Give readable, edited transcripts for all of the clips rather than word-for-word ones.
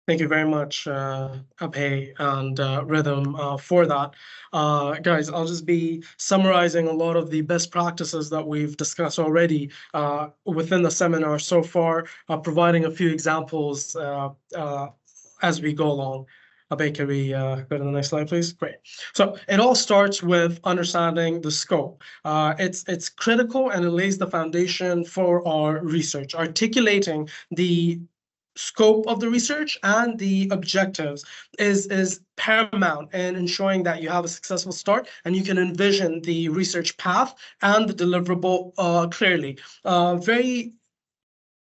Thank you very much, Abhay and Rhythm, for that. Guys, I'll just be summarizing a lot of the best practices that we've discussed already within the seminar so far, providing a few examples as we go along. Abhay, can we go to the next slide, please? Great. So it all starts with understanding the scope. It's critical and it lays the foundation for our research, articulating the scope of the research and the objectives is paramount in ensuring that you have a successful start and you can envision the research path and the deliverable clearly. Very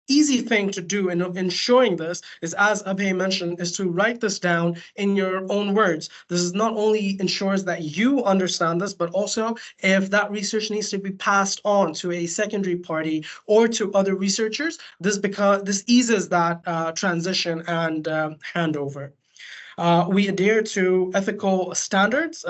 easy thing to do in ensuring this is, as Abhay mentioned, is to write this down in your own words. This is not only ensures that you understand this, but also if that research needs to be passed on to a secondary party or to other researchers, this eases that transition and handover. We adhere to ethical standards.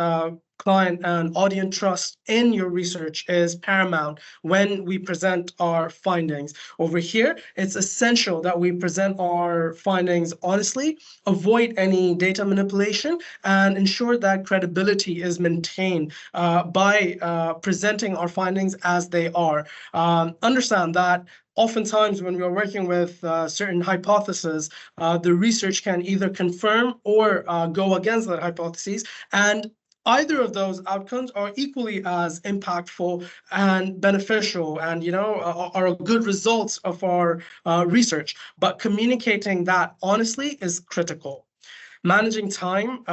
Client and audience trust in your research is paramount when we present our findings. Over here, it's essential that we present our findings honestly, avoid any data manipulation, and ensure that credibility is maintained by presenting our findings as they are. Understand that oftentimes when we're working with certain hypotheses, the research can either confirm or go against that hypothesis, and either of those outcomes are equally as impactful and beneficial and are good results of our research. But communicating that honestly is critical. Managing time,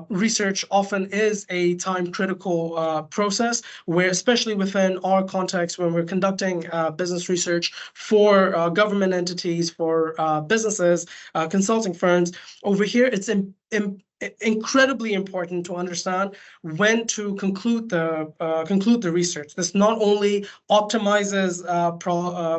research often is a time critical process where, especially within our context, when we're conducting business research for government entities, for businesses, consulting firms, over here, it's incredibly important to understand when to conclude the research. This not only optimizes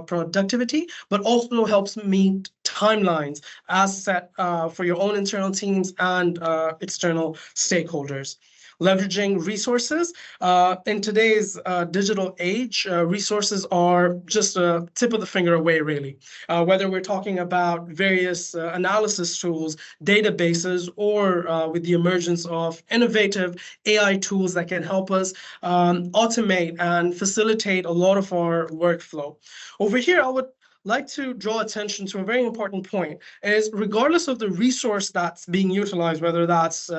productivity, but also helps meet timelines as set for your own internal teams and external stakeholders. Leveraging resources. In today's digital age, resources are just a tip of the finger away, really. Whether we're talking about various analysis tools, databases, or with the emergence of innovative AI tools that can help us automate and facilitate a lot of our workflow. Over here, I would like to draw attention to a very important point is regardless of the resource that's being utilized, whether that's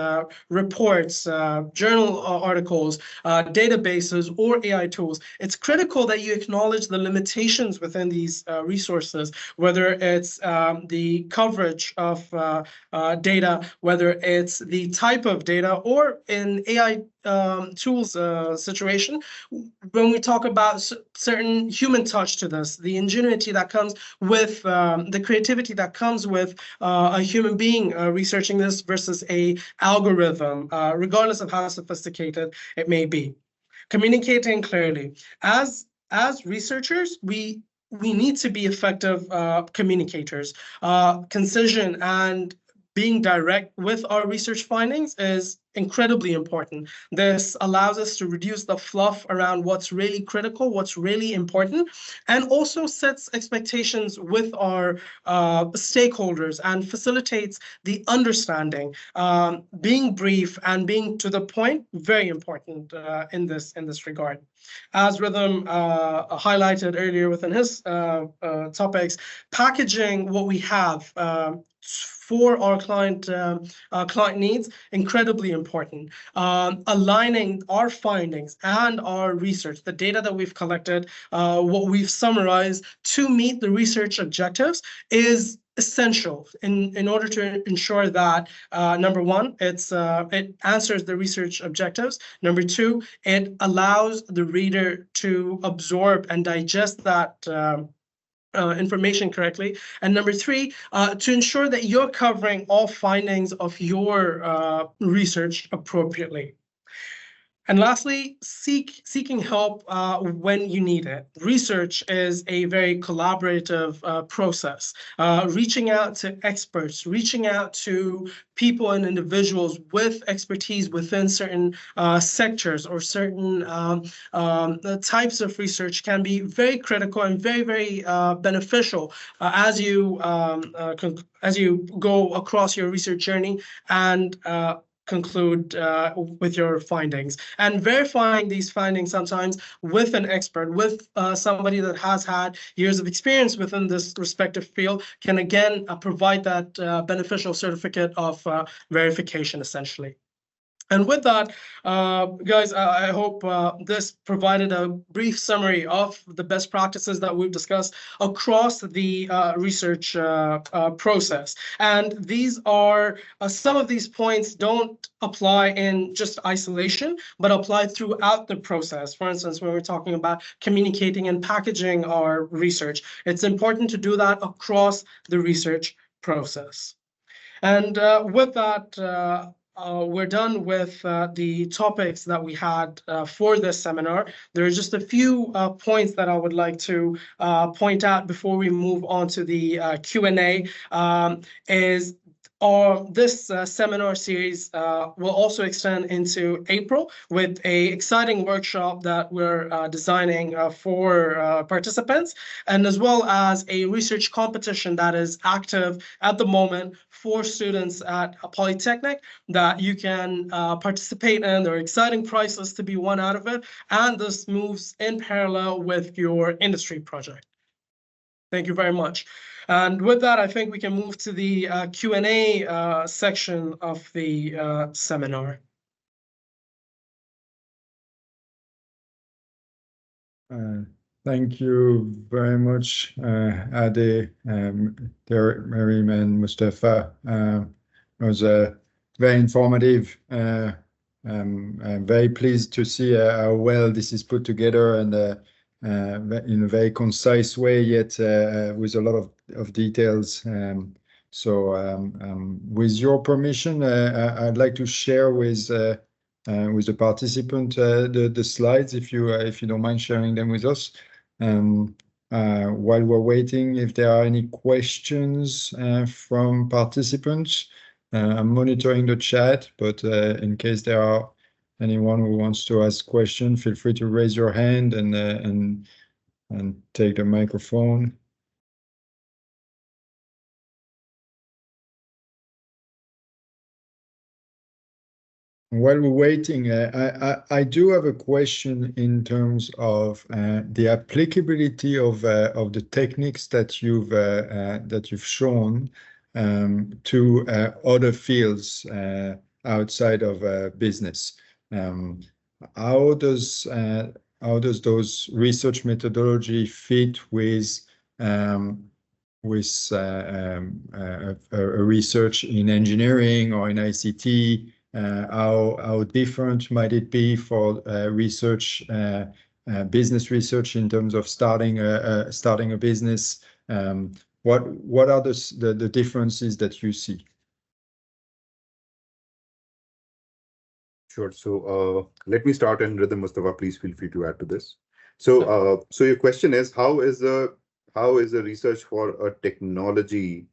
reports, journal articles, databases, or AI tools, it's critical that you acknowledge the limitations within these resources, whether it's the coverage of data, whether it's the type of data, or in AI tools situation, when we talk about certain human touch to this, the ingenuity that comes with the creativity that comes with a human being researching this versus a algorithm, regardless of how sophisticated it may be. Communicating clearly. As researchers, we need to be effective communicators. Concision and being direct with our research findings is incredibly important. This allows us to reduce the fluff around what's really critical, what's really important, and also sets expectations with our stakeholders and facilitates the understanding. Being brief and being to the point, very important in this regard. As Rhythm highlighted earlier within his topics, packaging what we have for our client needs, incredibly important. Aligning our findings and our research, the data that we've collected, what we've summarized to meet the research objectives is essential in order to ensure that number one, it answers the research objectives. Number two, it allows the reader to absorb and digest that information correctly. And number three, to ensure that you're covering all findings of your research appropriately. And lastly, seeking help when you need it. Research is a very collaborative process. Reaching out to experts, reaching out to people and individuals with expertise within certain sectors or certain types of research can be very critical and very, very beneficial as you go across your research journey and conclude with your findings, and verifying these findings sometimes with an expert, with somebody that has had years of experience within this respective field, can again provide that beneficial certificate of verification, essentially. And with that, guys, I hope this provided a brief summary of the best practices that we've discussed across the research process. And these are some of these points don't apply in just isolation, but apply throughout the process. For instance, when we're talking about communicating and packaging our research, it's important to do that across the research process. And with that, we're done with the topics that we had for this seminar. There are just a few points that I would like to point out before we move on to the Q&A. This seminar series will also extend into April with an exciting workshop that we're designing for participants, and as well as a research competition that is active at the moment for students at Polytechnic that you can participate in. There are exciting prizes to be won out of it, and this moves in parallel with your industry project. Thank you very much. And with that, I think we can move to the Q&A section of the seminar. Thank you very much, Ade, Derek, Miriam, and Mustafa. It was very informative. I'm very pleased to see how well this is put together and in a very concise way, yet with a lot of details. With your permission, I'd like to share with the participant the slides, if you don't mind sharing them with us. While we're waiting, if there are any questions from participants, I'm monitoring the chat, but in case there are anyone who wants to ask questions, feel free to raise your hand and take the microphone. While we're waiting, I do have a question in terms of the applicability of the techniques that you've shown to other fields outside of business. How does those research methodology fit with a research in engineering or in ICT? How different might it be for research, business research in terms of starting a business? What are the differences that you see? Sure. So let me start, and Rhythm, Mustafa, please feel free to add to this. So your question is, how is the research for a technology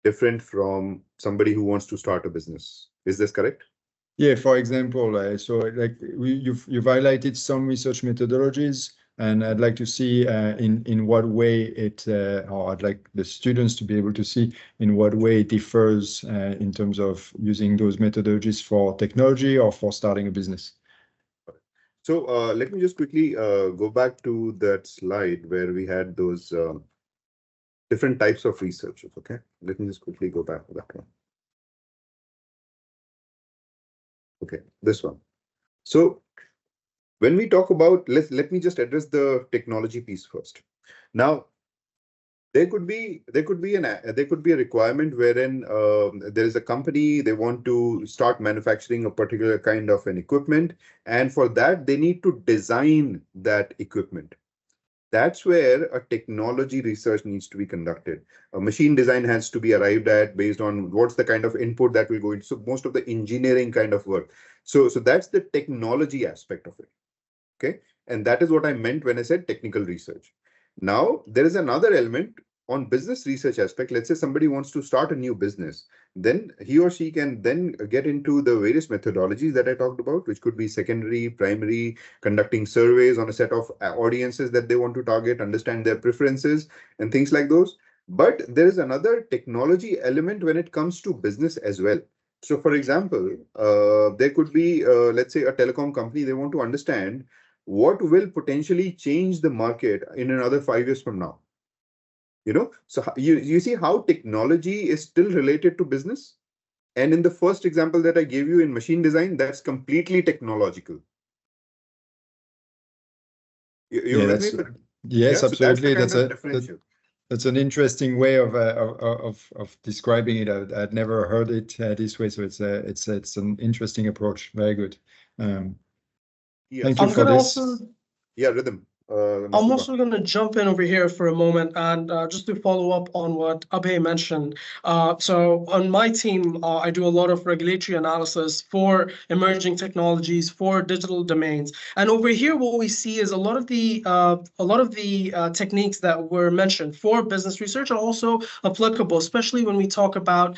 different from somebody who wants to start a business? Is this correct? Yeah, for example, so like you've highlighted some research methodologies, and I'd like to see in what way it, or I'd like the students to be able to see in what way it differs in terms of using those methodologies for technology or for starting a business. So let me just quickly go back to that slide where we had those different types of researchers. Okay, let me just quickly go back to that one. Okay, this one. So when we talk about, let me just address the technology piece first. Now, there could be a requirement wherein there is a company, they want to start manufacturing a particular kind of an equipment, and for that they need to design that equipment. That's where a technology research needs to be conducted. A machine design has to be arrived at based on what's the kind of input that will go into. So most of the engineering kind of work. So that's the technology aspect of it. Okay. And that is what I meant when I said technical research. Now, there is another element on business research aspect. Let's say somebody wants to start a new business, then he or she can then get into the various methodologies that I talked about, which could be secondary, primary, conducting surveys on a set of audiences that they want to target, understand their preferences and things like those. But there is another technology element when it comes to business as well. So, for example, there could be, let's say, a telecom company. They want to understand what will potentially change the market in another 5 years from now. So you see how technology is still related to business. And in the first example that I gave you in machine design, that's completely technological. You're with me? Yes, So absolutely. that's the kind of differential. That's an interesting way of describing it. I'd never heard it this way, so it's an interesting approach. Very good. Thank you for this. Yeah, Rhythm. I'm also going to jump in over here for a moment and just to follow up on what Abhay mentioned. So on my team, I do a lot of regulatory analysis for emerging technologies, for digital domains. And over here, what we see is a lot of the techniques that were mentioned for business research are also applicable, especially when we talk about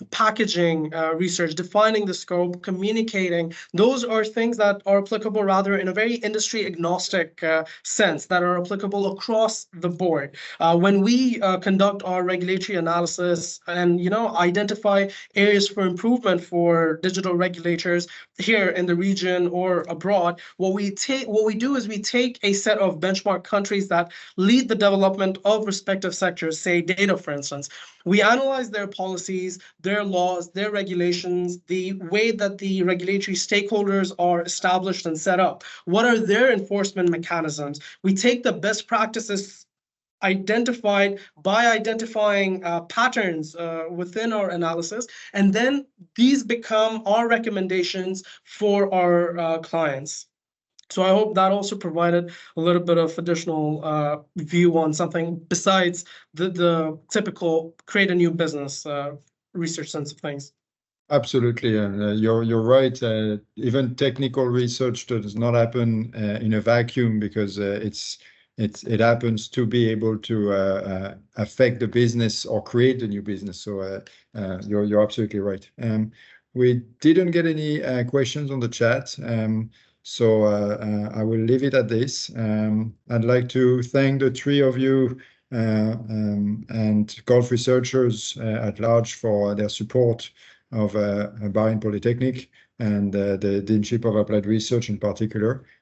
packaging research, defining the scope, communicating. Those are things that are applicable rather in a very industry agnostic sense, that are applicable across the board. When we conduct our regulatory analysis and identify areas for improvement for digital regulators here in the region or abroad, what we do is we take a set of benchmark countries that lead the development of respective sectors, say data, for instance. We analyze their policies, their laws, their regulations, the way that the regulatory stakeholders are established and set up. What are their enforcement mechanisms? We take the best practices identified by identifying patterns within our analysis, and then these become our recommendations for our clients. So I hope that also provided a little bit of additional view on something besides the typical create a new business research sense of things. Absolutely, and you're right. Even technical research does not happen in a vacuum, because it happens to be able to affect the business or create a new business. So you're absolutely right. We didn't get any questions on the chat. So I will leave it at this. I'd like to thank the three of you and Gulf researchers at large for their support of Bahrain Polytechnic and the Deanship of Applied Research in particular.